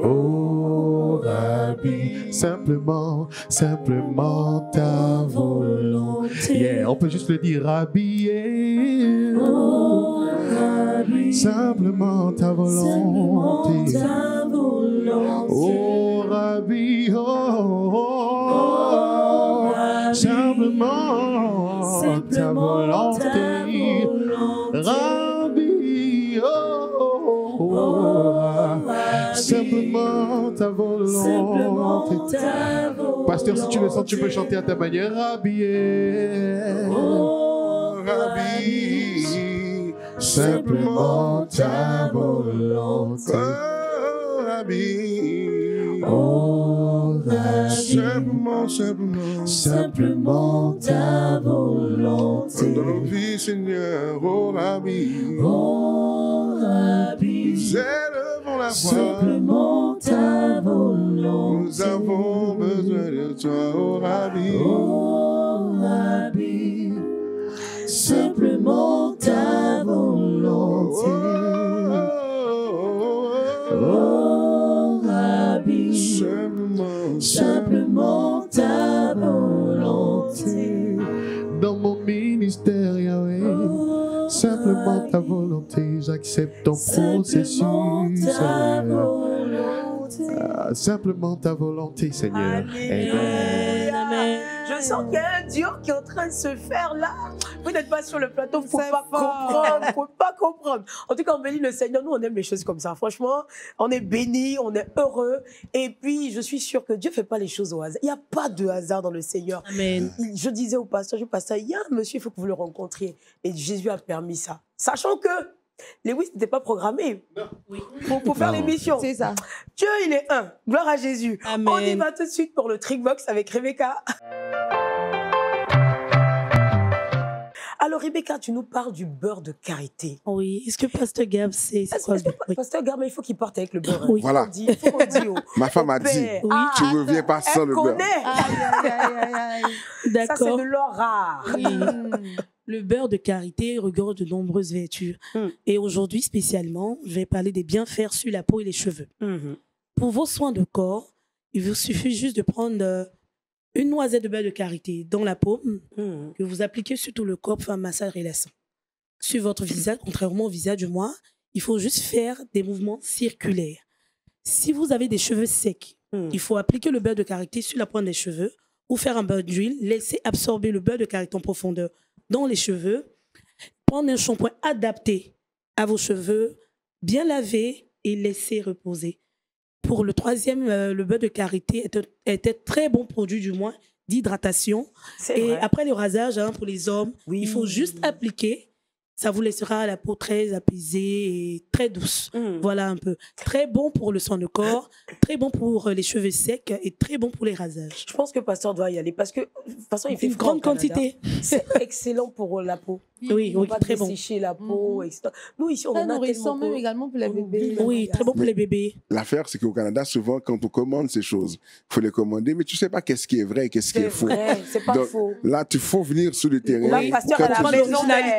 Speaker 1: oh Rabbi, simplement ta volonté. Yeah, on peut juste le dire Rabbi, oh Rabbi, simplement ta volonté. Oh Rabbi, simplement ta volonté. Rabbi, simplement ta volonté. Pasteur, si tu le sens, tu peux chanter à ta manière. Rabbi, Rabbi, simplement ta volonté. Rabbi, oh Rabbi, simplement ta volonté. Dans nos vies, Seigneur, oh Rabbi, élevons la voix. Simplement ta volonté. Nous avons besoin de toi, oh Rabbi, simplement ta volonté. Oh Rabbi, simplement ta volonté. Dans mon ministère, Yahweh, simplement ta volonté, j'accepte ton processus. Simplement ta volonté, Seigneur. Amen.
Speaker 3: Amen. Je sens qu'il y a un Dieu qui est en train de se faire là. Vous n'êtes pas sur le plateau, faut pas comprendre, faut pas comprendre. En tout cas, on bénit le Seigneur. Nous, on aime les choses comme ça. Franchement, on est bénis, on est heureux. Et puis, je suis sûre que Dieu fait pas les choses au hasard. Il n'y a pas de hasard dans le Seigneur.
Speaker 2: Amen.
Speaker 3: Je disais au pasteur, il y a un monsieur, il faut que vous le rencontriez. Et Jésus a permis ça. Sachant que Lewis n'était pas programmé pour faire l'émission.
Speaker 5: C'est ça.
Speaker 3: Dieu, il est un. Gloire à Jésus.
Speaker 2: Amen.
Speaker 3: On y va tout de suite pour le Trickbox avec Rebecca. Alors, Rebecca, tu nous parles du beurre de karité.
Speaker 2: Oui, est-ce que Pasteur Gab, c'est quoi le beurre?
Speaker 3: Pasteur Gab, il faut qu'il parte avec le beurre.
Speaker 2: Oui.
Speaker 4: Voilà.
Speaker 3: Il faut qu'on dise
Speaker 4: Ma femme a dit,
Speaker 2: Oui.
Speaker 4: tu reviens pas sans le beurre.
Speaker 3: connaît. Ça, c'est
Speaker 2: D'accord.
Speaker 3: de l'or rare.
Speaker 2: Oui. Le beurre de karité regorge de nombreuses vertus. Et aujourd'hui, spécialement, je vais parler des bienfaits sur la peau et les cheveux. Pour vos soins de corps, il vous suffit juste de prendre une noisette de beurre de karité dans la paume que vous appliquez sur tout le corps pour faire un massage relaxant. Sur votre visage, contrairement au visage de moi, il faut juste faire des mouvements circulaires. Si vous avez des cheveux secs, il faut appliquer le beurre de karité sur la pointe des cheveux ou faire un bain d'huile, laisser absorber le beurre de karité en profondeur dans les cheveux, prendre un shampoing adapté à vos cheveux, bien laver et laisser reposer. Pour le troisième, le beurre de karité est un très bon produit, du moins, d'hydratation. Et
Speaker 3: vrai.
Speaker 2: après le rasage, pour les hommes, il faut juste appliquer. Ça vous laissera la peau très apaisée et très douce. Voilà un peu. Très bon pour le soin de corps, très bon pour les cheveux secs et très bon pour les rasages.
Speaker 3: Je pense que Pasteur doit y aller parce que, de toute façon, il fait
Speaker 2: Une
Speaker 3: froid au
Speaker 2: grande
Speaker 3: Canada.
Speaker 2: quantité.
Speaker 3: C'est excellent pour la peau.
Speaker 2: Oui,
Speaker 3: On
Speaker 2: oui,
Speaker 3: va
Speaker 2: très bon.
Speaker 3: dessécher la peau, etc. Nous, ici, on
Speaker 5: Très
Speaker 3: en a
Speaker 5: nourrissant
Speaker 3: tellement
Speaker 5: même également pour les bébés.
Speaker 2: Oui, très bon pour les bébés.
Speaker 4: L'affaire, c'est qu'au Canada, souvent, quand on commande ces choses, il faut les commander, mais tu sais pas qu'est-ce qui est vrai et qu'est-ce qui est faux.
Speaker 3: C'est pas
Speaker 4: Donc,
Speaker 3: faux.
Speaker 4: Là, tu faut venir sur le terrain.
Speaker 3: Là, Pasteur
Speaker 4: Quand
Speaker 3: à la
Speaker 4: tu-
Speaker 3: maison mère.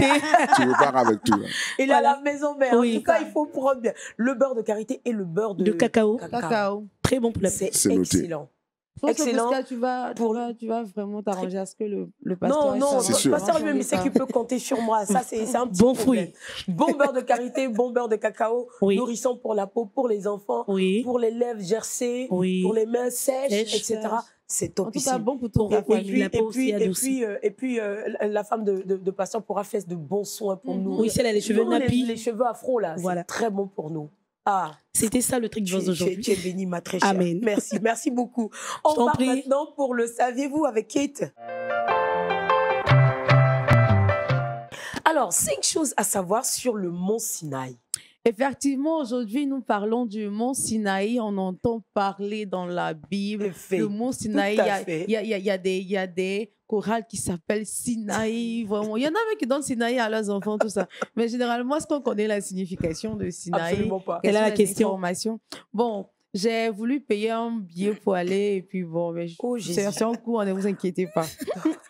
Speaker 4: tu repars avec tout. Là.
Speaker 3: Il est à la maison mère.
Speaker 2: Oui.
Speaker 3: En tout cas, il faut prendre bien le beurre de karité et le beurre de
Speaker 2: cacao.
Speaker 5: Cacao.
Speaker 2: Très bon pour la peau.
Speaker 3: C'est
Speaker 4: noté.
Speaker 3: excellent.
Speaker 5: Je pense que
Speaker 3: Excellent.
Speaker 5: Pascal, tu vas vraiment t'arranger à ce que le pasteur...
Speaker 3: Non,
Speaker 4: C'est sûr.
Speaker 3: Pasteur lui-même, il sait qu'il peut compter sur moi. Ça, c'est un petit
Speaker 2: Bon
Speaker 3: problème.
Speaker 2: fruit.
Speaker 3: Bon beurre de karité, bon beurre de cacao,
Speaker 2: Oui.
Speaker 3: nourrissant pour la peau, pour les enfants,
Speaker 2: Oui.
Speaker 3: pour les lèvres gercées,
Speaker 2: Oui.
Speaker 3: pour les mains sèches,
Speaker 2: Sèches.
Speaker 3: etc. C'est
Speaker 5: En tout
Speaker 3: topissime.
Speaker 5: cas, bon pour toute la
Speaker 2: Oui,
Speaker 5: famille.
Speaker 2: la peau aussi adoucie.
Speaker 3: Et puis la femme de Pasteur pourra faire de bons soins pour nous.
Speaker 2: Oui, si elle a les cheveux nappis.
Speaker 3: Les cheveux afro, là,
Speaker 2: Voilà.
Speaker 3: c'est très bon pour nous. Ah,
Speaker 2: C'était ça le truc de
Speaker 3: tu
Speaker 2: aujourd'hui.
Speaker 3: es bénie, ma très chère.
Speaker 2: Amen.
Speaker 3: Merci beaucoup.
Speaker 2: Je
Speaker 3: On
Speaker 2: t'en
Speaker 3: part
Speaker 2: prie.
Speaker 3: maintenant pour le saviez-vous avec Kate. Alors, 5 choses à savoir sur le mont Sinaï.
Speaker 5: Effectivement, aujourd'hui, nous parlons du mont Sinaï. On entend parler dans la Bible.
Speaker 3: Effet.
Speaker 5: Le mont Sinaï,
Speaker 3: Tout à fait.
Speaker 5: il y a des chorales qui s'appellent Sinaï. Vraiment. Il y en a même qui donnent Sinaï à leurs enfants, tout ça. Mais généralement, est-ce qu'on connaît la signification de Sinaï?
Speaker 3: Absolument pas.
Speaker 5: Quelles
Speaker 2: Elle a
Speaker 5: sont
Speaker 2: la
Speaker 5: les
Speaker 2: question.
Speaker 5: informations? Bon, j'ai voulu payer un billet pour aller et puis bon, mais
Speaker 3: Oh, Jésus.
Speaker 5: c'est en cours, ne vous inquiétez pas.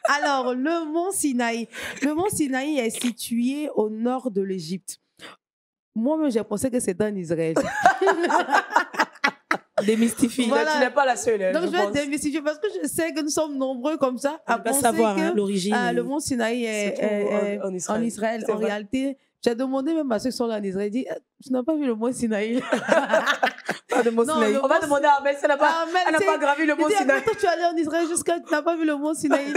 Speaker 5: Alors, le mont Sinaï. Le mont Sinaï est situé au nord de l'Égypte. Moi-même, j'ai pensé que c'était en Israël.
Speaker 2: Démystifie.
Speaker 5: Voilà.
Speaker 3: Tu n'es pas la seule. hein,
Speaker 5: Donc, je vais
Speaker 3: pense.
Speaker 5: démystifier parce que je sais que nous sommes nombreux comme ça
Speaker 2: On
Speaker 5: à
Speaker 2: va
Speaker 5: penser
Speaker 2: savoir
Speaker 5: que
Speaker 2: l'origine.
Speaker 5: le mont Sinaï est,
Speaker 3: Se trouve en Israël. C'est
Speaker 5: En
Speaker 3: vrai.
Speaker 5: réalité, j'ai demandé même à ceux qui sont là en Israël, j'ai dit, tu n'as pas vu le mont Sinaï?
Speaker 3: Pas de mont
Speaker 5: Non,
Speaker 3: Sinaï.
Speaker 5: le
Speaker 3: On va
Speaker 5: mont-
Speaker 3: demander à Ahmed, elle n'a pas,
Speaker 5: Ahmed,
Speaker 3: elle n'a
Speaker 5: c'est-
Speaker 3: pas gravi le mont
Speaker 5: Il dit,
Speaker 3: Sinaï.
Speaker 5: toi, tu es allé en Israël jusqu'à tu n'as pas vu le mont Sinaï.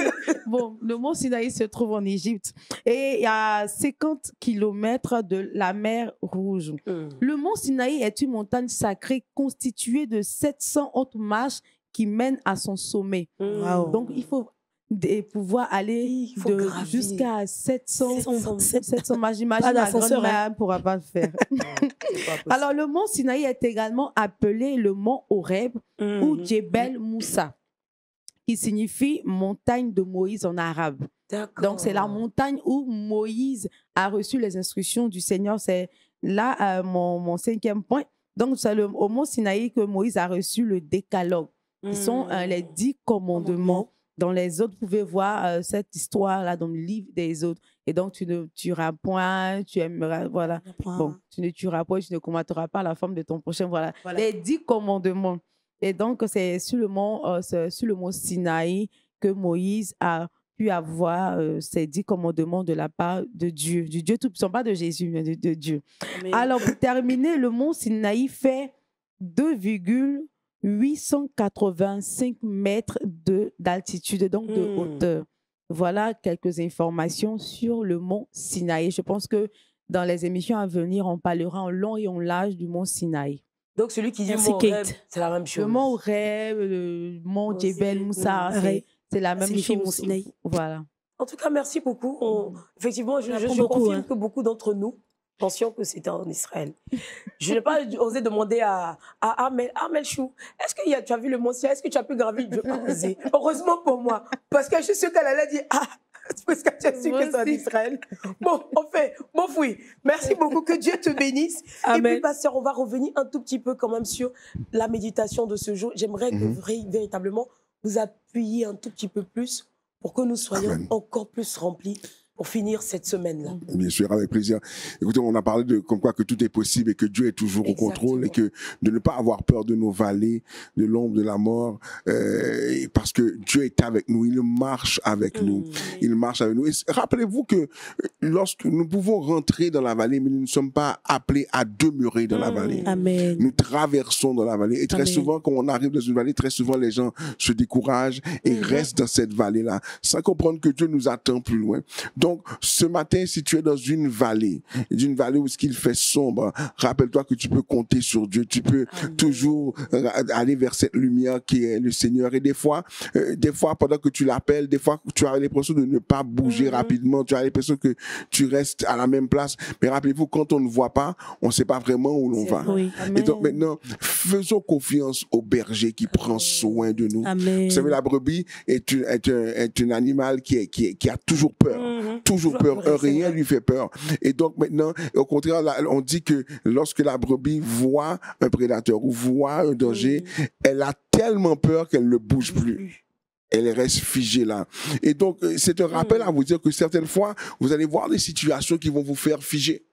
Speaker 5: Bon, le mont Sinaï se trouve en Égypte et il y a 50 kilomètres de la mer Rouge. Le mont Sinaï est une montagne sacrée constituée de 700 hautes marches qui mènent à son sommet.
Speaker 2: Wow.
Speaker 5: Donc, il faut pouvoir aller
Speaker 3: Il faut
Speaker 5: de
Speaker 3: gravir.
Speaker 5: jusqu'à 700
Speaker 2: 700
Speaker 5: marches. J'imagine
Speaker 2: Pas
Speaker 5: ma
Speaker 2: d'ascenseur,
Speaker 5: grand-mère ne pourra pas le faire. Alors, le mont Sinaï est également appelé le mont Horeb ou Djebel Moussa, qui signifie montagne de Moïse en arabe. Donc, c'est la montagne où Moïse a reçu les instructions du Seigneur. C'est là mon 5e point. Donc, c'est au mont Sinaï que Moïse a reçu le décalogue, qui sont les 10 commandements. Dans les autres, vous pouvez voir cette histoire-là dans le livre des autres. Et donc, tu ne tueras point, tu aimeras, voilà. Bon, tu ne tueras point, tu ne commettras pas la femme de ton prochain, voilà. Les 10 commandements. Et donc, c'est sur le mont Sinaï que Moïse a pu avoir ces 10 commandements de la part de Dieu, du Dieu tout-puissant, pas de Jésus, mais de Dieu.
Speaker 2: Amen.
Speaker 5: Alors, pour terminer, le mont Sinaï fait 2,885 mètres d'altitude, donc de hauteur. Voilà quelques informations sur le mont Sinaï. Je pense que dans les émissions à venir, on parlera en long et en large du mont Sinaï.
Speaker 3: Donc, celui qui dit
Speaker 2: Merci,
Speaker 3: mont
Speaker 2: Kate.
Speaker 3: Horeb, c'est la même chose.
Speaker 5: Le mont Horeb, le mont Djebel Moussa,
Speaker 2: Pareil.
Speaker 5: c'est la même
Speaker 2: Signifie
Speaker 5: chose.
Speaker 2: mont Sinaï.
Speaker 5: Voilà.
Speaker 3: En tout cas, merci beaucoup. Effectivement, je
Speaker 2: apprend beaucoup,
Speaker 3: confirme
Speaker 2: hein.
Speaker 3: que beaucoup d'entre nous pensions que c'était en Israël. Je n'ai pas osé demander à Armel Chou, est-ce que tu as vu le mont Sinaï? Est-ce que tu as pu gravir? Je n'ai pas osé. Heureusement pour moi, parce que je suis sûre qu'elle allait dire, parce que tu as su que c'est en Israël. Bon, bon fouille. Merci beaucoup, que Dieu te bénisse.
Speaker 2: Amen.
Speaker 3: Et puis, pasteur, on va revenir un tout petit peu quand même sur la méditation de ce jour. J'aimerais que véritablement vous appuyiez un tout petit peu plus pour que nous soyons encore plus remplis pour finir cette semaine-là.
Speaker 4: Bien sûr, avec plaisir. Écoutez, on a parlé de comme quoi que tout est possible et que Dieu est toujours au contrôle et que de ne pas avoir peur de nos vallées, de l'ombre de la mort, parce que Dieu est avec nous, il marche avec nous, il marche avec nous. Et rappelez-vous que lorsque nous pouvons rentrer dans la vallée, mais nous ne sommes pas appelés à demeurer dans la vallée.
Speaker 2: Amen.
Speaker 4: Nous traversons dans la vallée. Et très souvent, quand on arrive dans une vallée, très souvent, les gens se découragent et restent dans cette vallée-là, sans comprendre que Dieu nous attend plus loin. Donc, ce matin, si tu es dans une vallée où ce qu'il fait sombre, rappelle-toi que tu peux compter sur Dieu. Tu peux toujours aller vers cette lumière qui est le Seigneur. Et des fois, pendant que tu l'appelles, des fois, tu as l'impression de ne pas bouger rapidement. Tu as l'impression que tu restes à la même place. Mais rappelez-vous, quand on ne voit pas, on ne sait pas vraiment où l'on va.
Speaker 2: Oui.
Speaker 4: Et donc maintenant, faisons confiance au berger qui prend soin de nous.
Speaker 2: Amen.
Speaker 4: Vous savez, la brebis est un animal qui a toujours peur. Toujours peur. Rien lui fait peur. Et donc maintenant, au contraire, là, on dit que lorsque la brebis voit un prédateur ou voit un danger, elle a tellement peur qu'elle ne bouge plus. Elle reste figée là. Et donc, c'est un rappel à vous dire que certaines fois, vous allez voir des situations qui vont vous faire figer.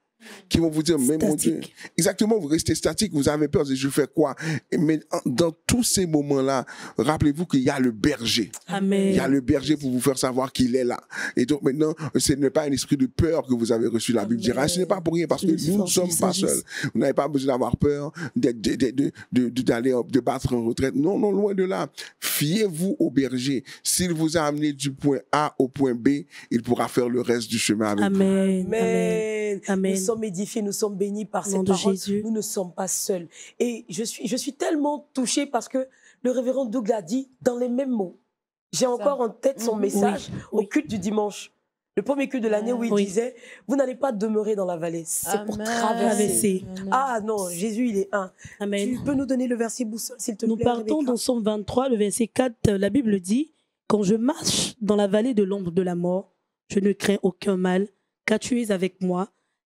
Speaker 4: Qui vont vous dire, mais mon Dieu, exactement, vous restez statique, vous avez peur, je fais quoi? Mais dans tous ces moments-là, rappelez-vous qu'il y a le berger.
Speaker 2: Amen.
Speaker 4: Il y a le berger pour vous faire savoir qu'il est là. Et donc maintenant, ce n'est pas un esprit de peur que vous avez reçu, la Bible dira. Ce n'est pas pour rien, parce que nous ne sommes pas seuls. Vous n'avez pas besoin d'avoir peur, de battre en retraite. Non, non, loin de là. Fiez-vous au berger. S'il vous a amené du point A au point B, il pourra faire le reste du chemin avec vous.
Speaker 2: Amen.
Speaker 3: Amen.
Speaker 2: Amen.
Speaker 3: Nous sommes édifiés, nous sommes bénis par ces
Speaker 2: Nom de
Speaker 3: paroles.
Speaker 2: Jésus.
Speaker 3: Nous ne sommes pas seuls. Et je suis tellement touchée parce que le révérend Doug a dit dans les mêmes mots. J'ai encore en tête son message au culte du dimanche. Le premier culte de l'année où il disait, vous n'allez pas demeurer dans la vallée, c'est pour traverser. Ah non, Jésus, il est un.
Speaker 2: Amen.
Speaker 3: Tu peux nous donner le verset boussole, s'il te plaît?
Speaker 2: Nous partons dans Psaume 23, le verset 4. La Bible dit, quand je marche dans la vallée de l'ombre de la mort, je ne crains aucun mal, car tu es avec moi.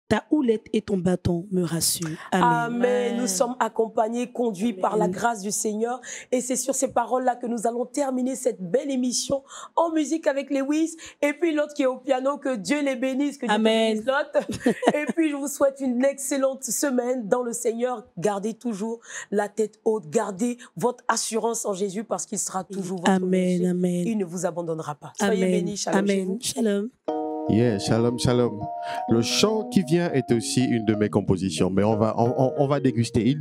Speaker 2: Ta houlette et ton bâton me rassurent. Amen.
Speaker 3: Amen. Nous sommes accompagnés, conduits par la grâce du Seigneur. Et c'est sur ces paroles-là que nous allons terminer cette belle émission en musique avec Lewis. Et puis l'autre qui est au piano, que Dieu les bénisse, que Dieu bénisse l'autre. Et puis je vous souhaite une excellente semaine dans le Seigneur. Gardez toujours la tête haute. Gardez votre assurance en Jésus parce qu'il sera toujours votre berger.
Speaker 2: Amen.
Speaker 3: Il ne vous abandonnera pas. Soyez bénis. Shalom.
Speaker 2: Amen.
Speaker 3: Chez vous.
Speaker 2: Shalom.
Speaker 1: Yeah, shalom, shalom. Le chant qui vient est aussi une de mes compositions, mais on va déguster.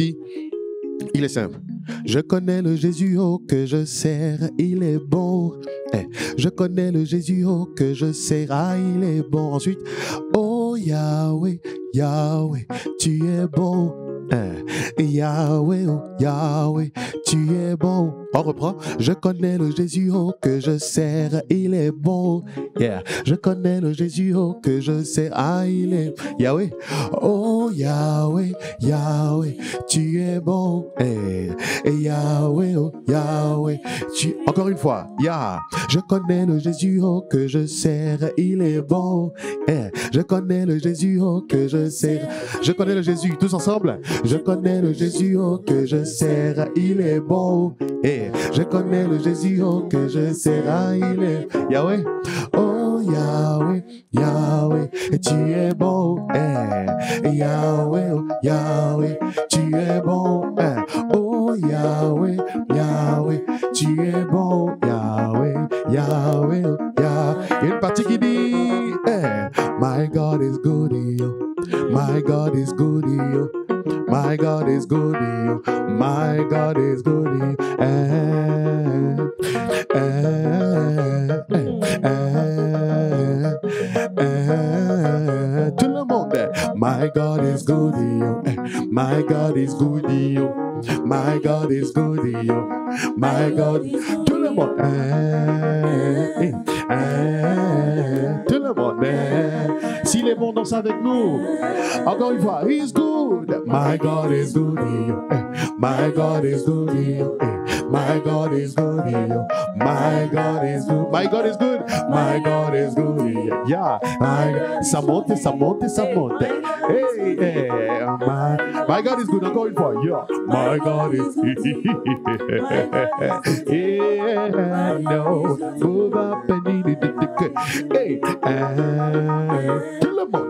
Speaker 1: Il est simple. Je connais le Jésus oh, que je sers, il est bon. Je connais le Jésus oh, que je sers, ah, il est bon. Ensuite, oh Yahweh, Yahweh, tu es bon. Yahweh, oh Yahweh, tu es bon. On reprend. Je connais le Jésus oh, que je sers, il est bon. Yeah. Je connais le Jésus oh, que je sers, ah il est Yahweh. Oh Yahweh, Yahweh, tu es bon. Et Yahweh, oh Yahweh, tu. Encore une fois. Yah. Je connais le Jésus oh, que je sers, il est bon. Je connais le Jésus oh, que je sers. Je connais le Jésus, tous ensemble. Je connais le Jésus oh, que je sers, il est bon. Je connais le Jésus oh, que je sers, ah, il est Yahweh. Oh Yahweh, Yahweh, tu es bon. Yahweh, oh Yahweh, tu es bon. Oh Yahweh, Yahweh, tu es bon, Yahweh, Yahweh, Yah. Il y a une partie qui dit, my God is good, yo. My God is good, yo. My God is good, yo. My God is good, yo. Tout le monde, my God is good, yo. My God is good, yo. My God is good, yo. My God. Tout le monde, tout le monde. S'il est bon, danse avec nous. Encore une fois, He's good. My God is good, yo. My God is good, yo. My God is good, yo. My God is good. My God is good. My God is good, yeah. Ça monte, ça monte, ça monte. Hey, hey. My God is good. Encore une fois, yeah. My God is good. Yeah, no. Move up and need it. Hey, tout le monde.